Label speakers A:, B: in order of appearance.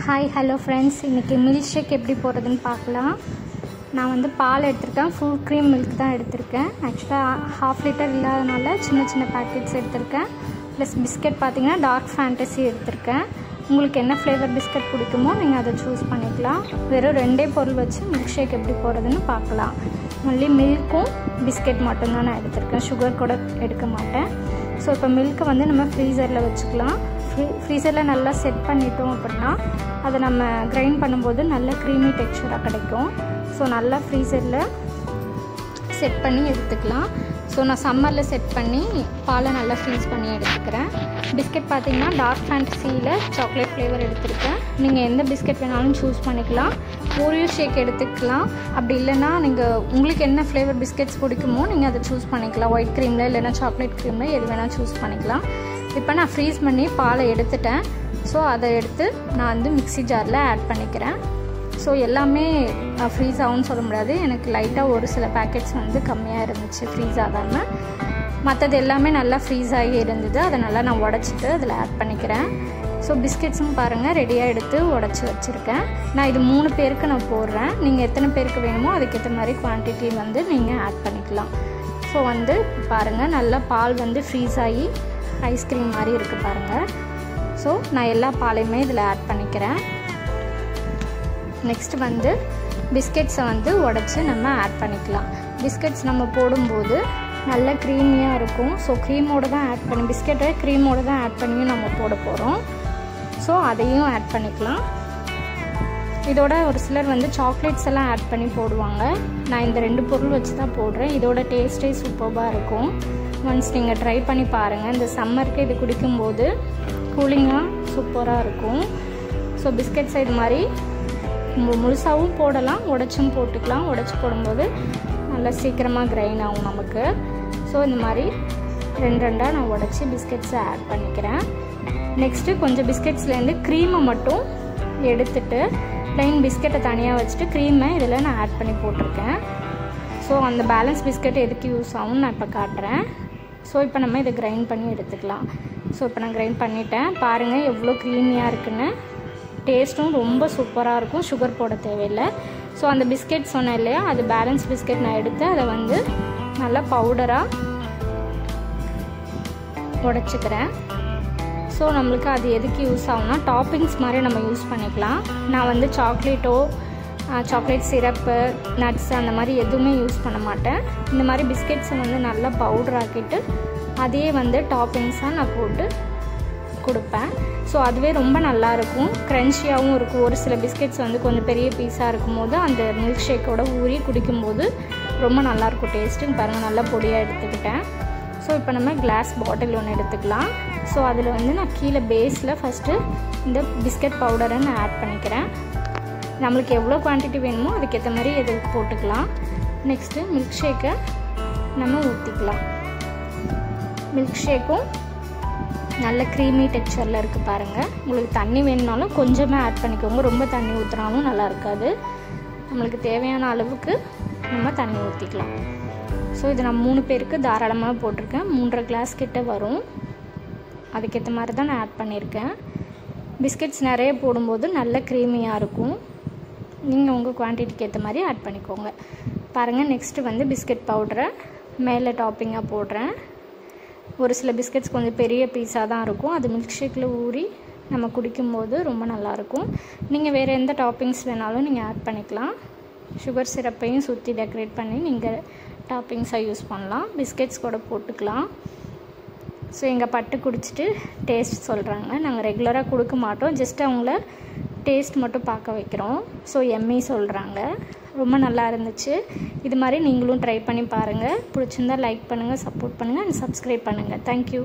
A: Hi hello friends, இன்றைக்கி milk shake எப்படி போடுறதுன்னு பார்க்கலாம். நான் வந்து பால் எடுத்திருக்கேன், ஃபுல் க்ரீம் மில்க் தான் எடுத்திருக்கேன். ஆக்சுவலாக 1/2 லிட்டர் இல்லாதனால சின்ன சின்ன பேக்கெட்ஸ் எடுத்திருக்கேன். ப்ளஸ் பிஸ்கெட் பார்த்திங்கன்னா டார்க் ஃபேண்டசி எடுத்திருக்கேன். உங்களுக்கு என்ன ஃப்ளேவர் பிஸ்கெட் பிடிக்குமோ நீங்கள் அதை சூஸ் பண்ணிக்கலாம். வெறும் 2 பொருள் வச்சு மில்க் ஷேக் எப்படி போடுறதுன்னு பார்க்கலாம். ஒன்லி மில்க்கும் பிஸ்கெட் மட்டும்தான் நான் எடுத்திருக்கேன், சுகர் கூட எடுக்க மாட்டேன். ஸோ இப்போ மில்க்கை வந்து நம்ம ஃப்ரீசரில் வச்சுக்கலாம். ஃப்ரீசரில் நல்லா செட் பண்ணிட்டோம் அப்படின்னா அதை நம்ம கிரைண்ட் பண்ணும்போது நல்ல க்ரீமி டெக்ஸ்சராக கிடைக்கும். ஸோ நல்லா ஃப்ரீசரில் செட் பண்ணி எடுத்துக்கலாம். ஸோ நான் சம்மரில் செட் பண்ணி பாலை நல்லா ஃப்ரீஸ் பண்ணி எடுத்துக்கிறேன். பிஸ்கெட் பார்த்திங்கன்னா டார்க் ஃபேண்டசியில் சாக்லேட் ஃப்ளேவர் எடுத்துருக்கேன். நீங்கள் எந்த பிஸ்கெட் வேணாலும் சூஸ் பண்ணிக்கலாம். ஓரியோ ஷேக் எடுத்துக்கலாம். அப்படி இல்லைன்னா நீங்கள் உங்களுக்கு என்ன ஃப்ளேவர் பிஸ்கெட்ஸ் பிடிக்குமோ நீங்கள் அதை சூஸ் பண்ணிக்கலாம். ஒயிட் க்ரீமில் இல்லைன்னா சாக்லேட் க்ரீமில் எது வேணால் சூஸ் பண்ணிக்கலாம். இப்போ நான் ஃப்ரீஸ் பண்ணி பாலை எடுத்துட்டேன். ஸோ அதை எடுத்து நான் வந்து மிக்ஸி ஜாரில் ஆட் பண்ணிக்கிறேன். ஸோ எல்லாமே ஃப்ரீஸ் ஆகும்னு சொல்ல முடியாது. எனக்கு லைட்டாக ஒரு சில பேக்கெட்ஸ் வந்து கம்மியாக இருந்துச்சு ஃப்ரீஸ் ஆகாமல். மற்றது எல்லாமே நல்லா ஃப்ரீஸ் ஆகி இருந்தது. அதை நல்லா நான் உடச்சிட்டு அதில் ஆட் பண்ணிக்கிறேன். ஸோ பிஸ்கெட்ஸும் பாருங்கள் ரெடியாக எடுத்து உடச்சி வச்சுருக்கேன். நான் இது 3 பேருக்கு நான் போடுறேன். நீங்கள் எத்தனை பேருக்கு வேணுமோ அதுக்கேற்ற மாதிரி குவான்டிட்டி வந்து நீங்கள் ஆட் பண்ணிக்கலாம். ஸோ வந்து பாருங்கள் நல்லா பால் வந்து ஃப்ரீஸ் ஆகி ஐஸ்கிரீம் மாதிரி இருக்குது பாருங்கள். ஸோ நான் எல்லா பாலையுமே இதில் ஆட் பண்ணிக்கிறேன். நெக்ஸ்ட் வந்து பிஸ்கெட்ஸை வந்து உடச்சி நம்ம ஆட் பண்ணிக்கலாம். பிஸ்கெட்ஸ் நம்ம போடும்போது நல்ல க்ரீமியாக இருக்கும். ஸோ க்ரீமோடு தான் ஆட் பண்ணி பிஸ்கெட்டை க்ரீமோடு தான் ஆட் பண்ணியும் நம்ம போட போகிறோம். ஸோ அதையும் ஆட் பண்ணிக்கலாம். இதோட ஒரு சிலர் வந்து சாக்லேட்ஸ் எல்லாம் ஆட் பண்ணி போடுவாங்க. நான் இந்த 2 பொருள் வச்சு தான் போடுறேன். இதோட டேஸ்ட்டே சூப்பராக இருக்கும். ஒன்ஸ் நீங்கள் ட்ரை பண்ணி பாருங்கள். இந்த சம்மருக்கு இது குடிக்கும்போது கூலிங்காக சூப்பராக இருக்கும். ஸோ பிஸ்கெட்ஸை இது மாதிரி முழுசாகவும் போடலாம், உடச்சும் போட்டுக்கலாம். உடச்சி போடும்போது நல்லா சீக்கிரமாக கிரைண்ட் ஆகும் நமக்கு. ஸோ இந்த மாதிரி 2 நான் உடச்சி பிஸ்கெட்ஸை ஆட் பண்ணிக்கிறேன். நெக்ஸ்ட்டு கொஞ்சம் பிஸ்கெட்ஸ்லேருந்து க்ரீமை மட்டும் எடுத்துட்டு ப்ளைன் பிஸ்கெட்டை தனியாக வச்சுட்டு க்ரீமை இதில் நான் ஆட் பண்ணி போட்டிருக்கேன். ஸோ அந்த பேலன்ஸ் பிஸ்கெட் எதுக்கு யூஸ் ஆகும்னு நான் இப்போ காட்டுறேன். ஸோ இப்போ நம்ம இதை கிரைண்ட் பண்ணி எடுத்துக்கலாம். ஸோ இப்போ நான் கிரைண்ட் பண்ணிட்டேன். பாருங்கள் எவ்வளோ க்ரீமியாக இருக்குன்னு. டேஸ்ட்டும் ரொம்ப சூப்பராக இருக்கும். சுகர் போட தேவையில்லை. ஸோ அந்த பிஸ்கெட் சொன்னேன் இல்லையா, அது பேலன்ஸ் பிஸ்கெட் நான் எடுத்து அதை வந்து நல்லா பவுடராக உடச்சிக்கிறேன். ஸோ நம்மளுக்கு அது எதுக்கு யூஸ் ஆகும்னா டாப்பிங்ஸ் மாதிரி நம்ம யூஸ் பண்ணிக்கலாம். நான் வந்து சாக்லேட் சிரப்பு, நட்ஸ் அந்த மாதிரி எதுவுமே யூஸ் பண்ண மாட்டேன். இந்த மாதிரி பிஸ்கெட்ஸை வந்து நல்லா பவுடர் ஆக்கிட்டு அதையே வந்து டாப்பிங்ஸாக நான் போட்டு கொடுப்பேன். ஸோ அதுவே ரொம்ப நல்லாயிருக்கும், க்ரன்ச்சியாகவும் இருக்கும். ஒரு சில பிஸ்கெட்ஸ் வந்து கொஞ்சம் பெரிய பீஸாக இருக்கும்போது அந்த மில்க் ஷேக்கோட ஊறி குடிக்கும்போது ரொம்ப நல்லாயிருக்கும் டேஸ்ட்டுன்னு பாருங்கள். நல்லா பொடியாக எடுத்துக்கிட்டேன். ஸோ இப்போ நம்ம கிளாஸ் பாட்டில் ஒன்று எடுத்துக்கலாம். ஸோ அதில் வந்து நான் கீழே பேஸில் ஃபஸ்ட்டு இந்த பிஸ்கெட் பவுடரை நான் ஆட் பண்ணிக்கிறேன். நம்மளுக்கு எவ்வளோ குவான்டிட்டி வேணுமோ அதுக்கேற்ற மாதிரி எது போட்டுக்கலாம். நெக்ஸ்ட்டு மில்க் ஷேக்கை நம்ம ஊற்றிக்கலாம். மில்க் ஷேக்கும் நல்ல க்ரீமி டெக்ஸ்சரில் இருக்குது பாருங்கள். உங்களுக்கு தண்ணி வேணுனாலும் கொஞ்சமாக ஆட் பண்ணிக்கோங்க. ரொம்ப தண்ணி ஊற்றினாலும் நல்லா இருக்காது. நம்மளுக்கு தேவையான அளவுக்கு நம்ம தண்ணி ஊற்றிக்கலாம். ஸோ இது நான் 3 பேருக்கு தாராளமாக போட்டிருக்கேன். 3.5 கிளாஸ் கிட்ட வரும். அதுக்கேற்ற மாதிரி தான் நான் ஆட் பண்ணியிருக்கேன். பிஸ்கெட்ஸ் நிறைய போடும்போது நல்ல க்ரீமியாக இருக்கும். நீங்கள் உங்கள் குவான்டிட்டிக்கு ஏற்ற மாதிரி ஆட் பண்ணிக்கோங்க. பாருங்கள் நெக்ஸ்ட்டு வந்து பிஸ்கெட் பவுடரை மேலே டாப்பிங்காக போடுறேன். ஒரு சில பிஸ்கெட்ஸ் கொஞ்சம் பெரிய பீஸாக தான் இருக்கும். அது மில்க் ஷேக்கில் ஊறி நம்ம குடிக்கும்போது ரொம்ப நல்லாயிருக்கும். நீங்கள் வேறு எந்த டாப்பிங்ஸ் வேணாலும் நீங்கள் ஆட் பண்ணிக்கலாம். சுகர் சிரப்பையும் சுற்றி டெக்கரேட் பண்ணி நீங்கள் டாப்பிங்ஸாக யூஸ் பண்ணலாம். பிஸ்கெட்ஸ் கூட போட்டுக்கலாம். ஸோ எங்கள் பட்டு குடிச்சிட்டு டேஸ்ட் சொல்கிறாங்க. நாங்கள் ரெகுலராக கொடுக்க மாட்டோம், ஜஸ்ட் அவங்கள டேஸ்ட் மட்டும் பார்க்க வைக்கிறோம். ஸோ எம்மி சொல்கிறாங்க. ரொம்ப நல்லா இருந்துச்சு. இது மாதிரி நீங்களும் ட்ரை பண்ணி பாருங்கள். பிடிச்சிருந்தால் லைக் பண்ணுங்கள், சப்போர்ட் பண்ணுங்கள் அண்ட் சப்ஸ்கிரைப் பண்ணுங்கள். தேங்க்யூ.